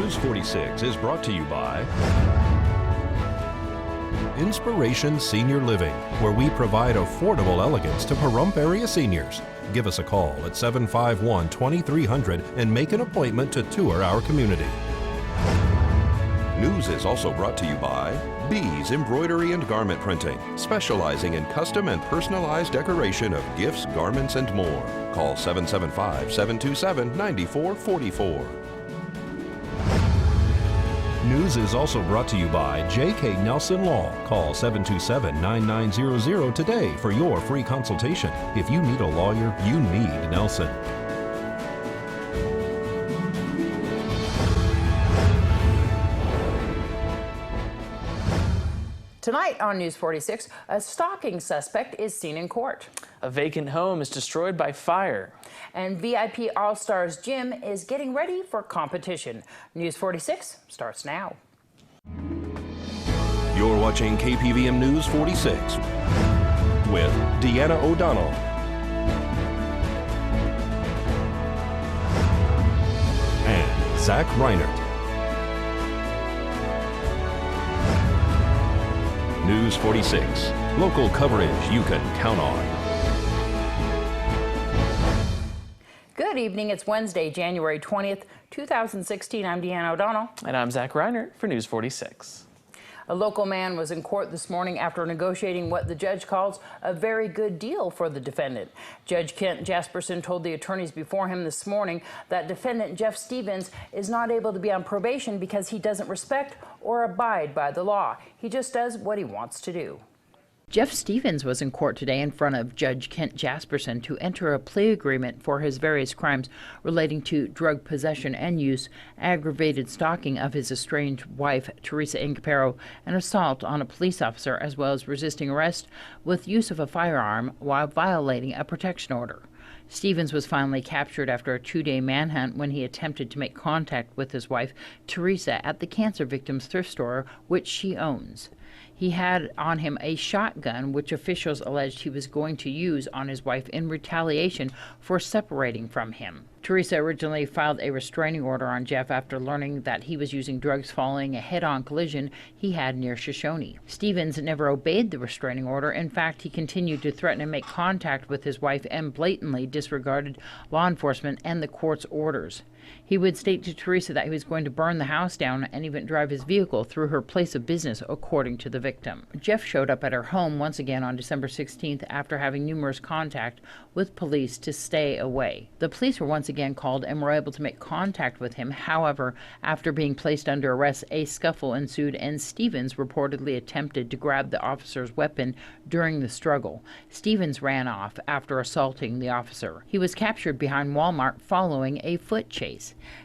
News 46 is brought to you by Inspiration Senior Living, where we provide affordable elegance to Pahrump area seniors. Give us a call at 751-2300 and make an appointment to tour our community. News is also brought to you by Bees Embroidery and Garment Printing, specializing in custom and personalized decoration of gifts, garments, and more. Call 775-727-9444. News is also brought to you by J.K. Nelson Law. Call 727-9900 today for your free consultation. If you need a lawyer, you need Nelson. Tonight on News 46, a stalking suspect is seen in court. A vacant home is destroyed by fire. And VIP All-Stars Gym is getting ready for competition. News 46 starts now. You're watching KPVM News 46 with Deanna O'Donnell and Zach Reinert. News 46, local coverage you can count on. Good evening. It's Wednesday, January 20th, 2016. I'm Deanna O'Donnell. And I'm Zach Reinert for News 46. A local man was in court this morning after negotiating what the judge calls a very good deal for the defendant. Judge Kent Jasperson told the attorneys before him this morning that defendant Jeff Stevens is not able to be on probation because he doesn't respect or abide by the law. He just does what he wants to do. Jeff Stevens was in court today in front of Judge Kent Jasperson to enter a plea agreement for his various crimes relating to drug possession and use, aggravated stalking of his estranged wife, Teresa Incapero, and assault on a police officer, as well as resisting arrest with use of a firearm while violating a protection order. Stevens was finally captured after a 2-day manhunt when he attempted to make contact with his wife, Teresa, at the cancer victim's thrift store, which she owns. He had on him a shotgun, which officials alleged he was going to use on his wife in retaliation for separating from him. Teresa originally filed a restraining order on Jeff after learning that he was using drugs following a head-on collision he had near Shoshone. Stevens never obeyed the restraining order. In fact, he continued to threaten and make contact with his wife and blatantly disregarded law enforcement and the court's orders. He would state to Teresa that he was going to burn the house down and even drive his vehicle through her place of business, according to the victim. Jeff showed up at her home once again on December 16th after having numerous contact with police to stay away. The police were once again called and were able to make contact with him. However, after being placed under arrest, a scuffle ensued and Stevens reportedly attempted to grab the officer's weapon during the struggle. Stevens ran off after assaulting the officer. He was captured behind Walmart following a foot chase.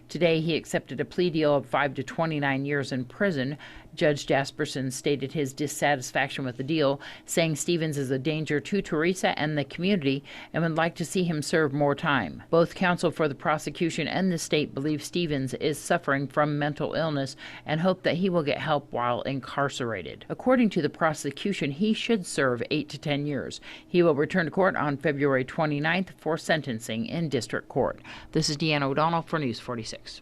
Today, he accepted a plea deal of 5 to 29 years in prison. Judge Jasperson stated his dissatisfaction with the deal, saying Stevens is a danger to Teresa and the community and would like to see him serve more time. Both counsel for the prosecution and the state believe Stevens is suffering from mental illness and hope that he will get help while incarcerated. According to the prosecution, he should serve 8 to 10 years. He will return to court on February 29th for sentencing in district court. This is Deanna O'Donnell for News 46.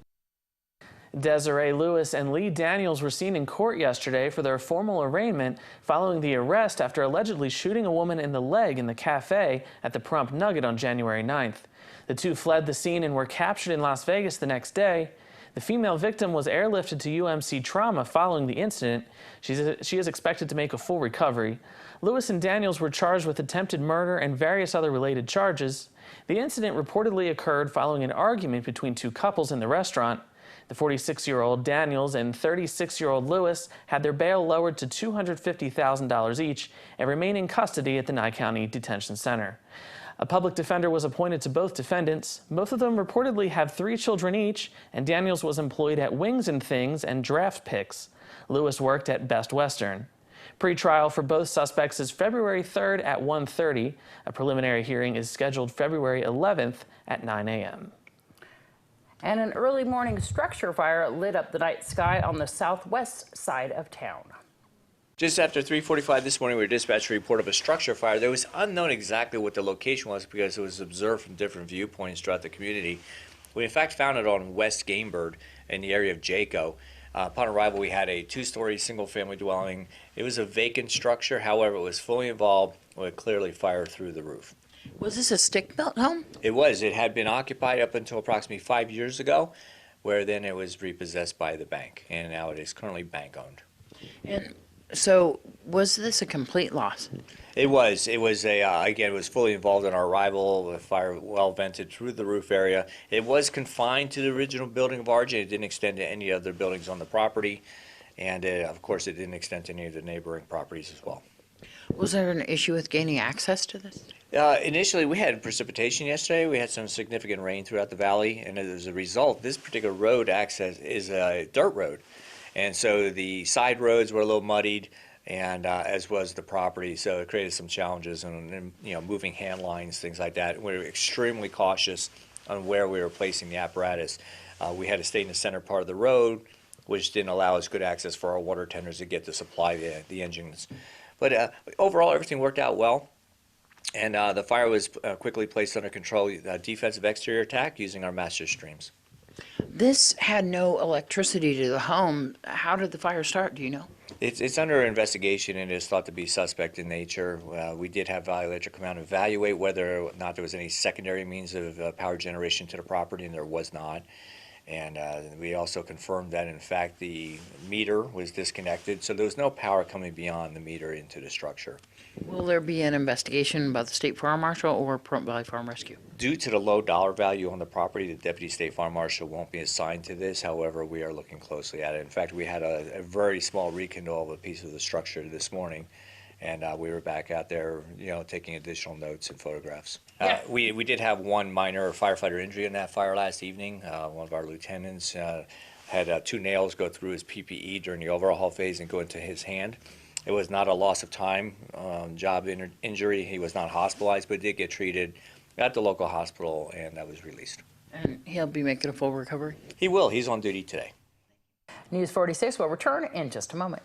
Desiree Lewis and Lee Daniels were seen in court yesterday for their formal arraignment following the arrest after allegedly shooting a woman in the leg in the cafe at the Pahrump Nugget on January 9th. The two fled the scene and were captured in Las Vegas the next day. The female victim was airlifted to UMC Trauma following the incident. She is expected to make a full recovery. Lewis and Daniels were charged with attempted murder and various other related charges. The incident reportedly occurred following an argument between two couples in the restaurant. The 46-year-old Daniels and 36-year-old Lewis had their bail lowered to $250,000 each and remain in custody at the Nye County Detention Center. A public defender was appointed to both defendants. Both of them reportedly have 3 children each, and Daniels was employed at Wings and Things and Draft Picks. Lewis worked at Best Western. Pre-trial for both suspects is February 3rd at 1:30. A preliminary hearing is scheduled February 11th at 9 a.m. And an early morning structure fire lit up the night sky on the southwest side of town. Just after 3:45 this morning, we were dispatched a report of a structure fire. There was unknown exactly what the location was because it was observed from different viewpoints throughout the community. We in fact found it on West Gamebird in the area of Jaco. Upon arrival, we had a 2-story single-family dwelling. It was a vacant structure, however, it was fully involved with clearly fire through the roof. Was this a stick-built home? It was. It had been occupied up until approximately 5 years ago, where then it was repossessed by the bank, and now it is currently bank-owned. And so, was this a complete loss? It was. It was again, it was fully involved in our arrival. The fire well vented through the roof area. It was confined to the original building of origin. It didn't extend to any other buildings on the property. And of course, it didn't extend to any of the neighboring properties as well. Was there an issue with gaining access to this? Initially, we had precipitation yesterday. We had some significant rain throughout the valley. And as a result, this particular road access is a dirt road. And so the side roads were a little muddied, and as was the property, so it created some challenges and moving hand lines, things like that. We were extremely cautious on where we were placing the apparatus. We had to stay in the center part of the road, which didn't allow us good access for our water tenders to get to supply the engines. But overall, everything worked out well, and the fire was quickly placed under control. Defensive exterior attack using our master streams. This had no electricity to the home. How did the fire start, do you know? It's under investigation and is thought to be suspect in nature. We did have Valley Electric come out and evaluate whether or not there was any secondary means of power generation to the property, and there was not. And we also confirmed that, in fact, the meter was disconnected, so there was no power coming beyond the meter into the structure. Will there be an investigation by the State Fire Marshal or Pahrump Valley Farm Rescue? Due to the low dollar value on the property, the Deputy State Fire Marshal won't be assigned to this. However, we are looking closely at it. In fact, we had a very small rekindle of a piece of the structure this morning, and we were back out there, taking additional notes and photographs. We did have one minor firefighter injury in that fire last evening. One of our lieutenants had 2 nails go through his PPE during the overhaul phase and go into his hand. It was not a loss of time job injury. He was not hospitalized, but did get treated at the local hospital, and that was released. And he'll be making a full recovery? He will. He's on duty today. News 46 will return in just a moment.